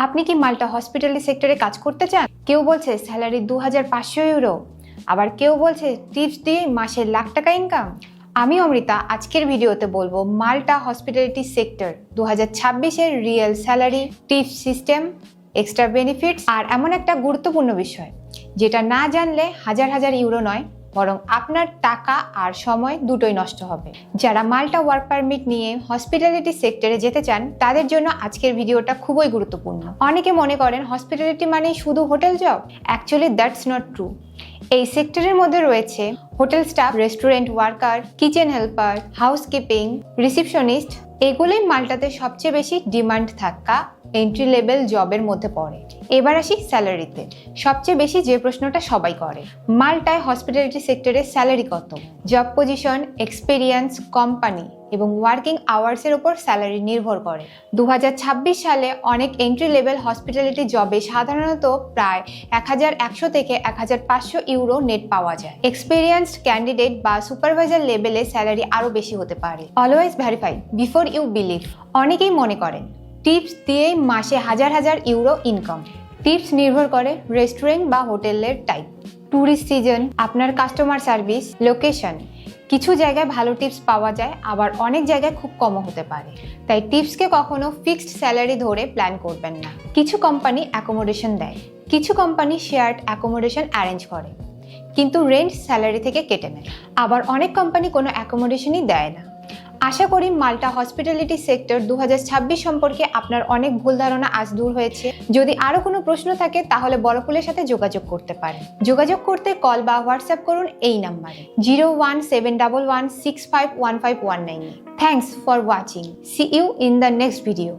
আপনি কি মাল্টা হসপিটালিটি সেক্টরে কাজ করতে চান? কেউ বলছে স্যালারি 2500 ইউরো, আবার কেউ বলছে টিপস দিয়ে মাসে লাখ টাকা ইনকাম। আমি অমৃতা আজকের ভিডিওতে বলবো মাল্টা হসপিটালিটি সেক্টর 2026-এর real salary, tips system, extra benefits আর এমন একটা গুরুত্বপূর্ণ বিষয় যেটা না জানলে হাজার হাজার ইউরো নয়, বরং আপনার টাকা আর সময় দুটোই নষ্ট হবে। যারা মাল্টা ওয়ার্ক পারমিট নিয়ে হসপিটালিটি সেক্টরে যেতে চান তাদের জন্য আজকের ভিডিওটা খুবই গুরুত্বপূর্ণ। অনেকে মনে করেন হসপিটালিটি মানেই শুধু hotel job. Actually that's not true. এই সেক্টরের মধ্যে রয়েছে hotel staff, restaurant worker, kitchen helper, housekeeping, receptionist. এগুলোই মাল্টাতে সবচেয়ে বেশি ডিমান্ড থাকা এন্ট্রি লেভেল জবের মধ্যে পড়ে। এবার আসি স্যালারিতে। সবচেয়ে বেশি যে প্রশ্নটা সবাই করে, মাল্টায় হসপিটালিটি সেক্টরে স্যালারি কত? জব পজিশন, এক্সপিরিয়েন্স, কোম্পানি এবং ওয়ার্কিং আওয়ার্সের উপর স্যালারি নির্ভর করে। 2026 সালে অনেক এন্ট্রি লেভেল হসপিটালিটি জবে সাধারণত প্রায় 1100 থেকে 1500 ইউরো নেট পাওয়া যায়। এক্সপিরিয়েন্সড ক্যান্ডিডেট বা সুপারভাইজার লেভেলে স্যালারি আরও বেশি হতে পারে। Always verify before you believe. অনেকেই মনে করেন টিপস দিয়েই মাসে হাজার হাজার ইউরো ইনকাম। টিপস নির্ভর করে রেস্টুরেন্ট বা হোটেলের টাইপ, ট্যুরিস্ট সিজন, আপনার কাস্টমার সার্ভিস, লোকেশন। কিছু জায়গায় ভালো টিপস পাওয়া যায়, আবার অনেক জায়গায় খুব কমও হতে পারে। তাই টিপসকে কখনো ফিক্সড স্যালারি ধরে প্ল্যান করবেন না। কিছু কোম্পানি অ্যাকোমোডেশন দেয়, কিছু কোম্পানি শেয়ার্ড অ্যাকোমোডেশন অ্যারেঞ্জ করে, কিন্তু রেন্ট স্যালারি থেকে কেটে নেয়। আবার অনেক কোম্পানি কোনো অ্যাকোমোডেশনই দেয় না। আশা করি মাল্টা হসপিটালিটি সেক্টর 2026 সম্পর্কে আপনার অনেক ভুল ধারণা আজ দূর হয়েছে। যদি আরও কোনো প্রশ্ন থাকে তাহলে বড়পুলের সাথে যোগাযোগ করতে পারেন। যোগাযোগ করতে কল বা হোয়াটসঅ্যাপ করুন এই নাম্বারে 01711651519। Thanks for watching. See you in the next video.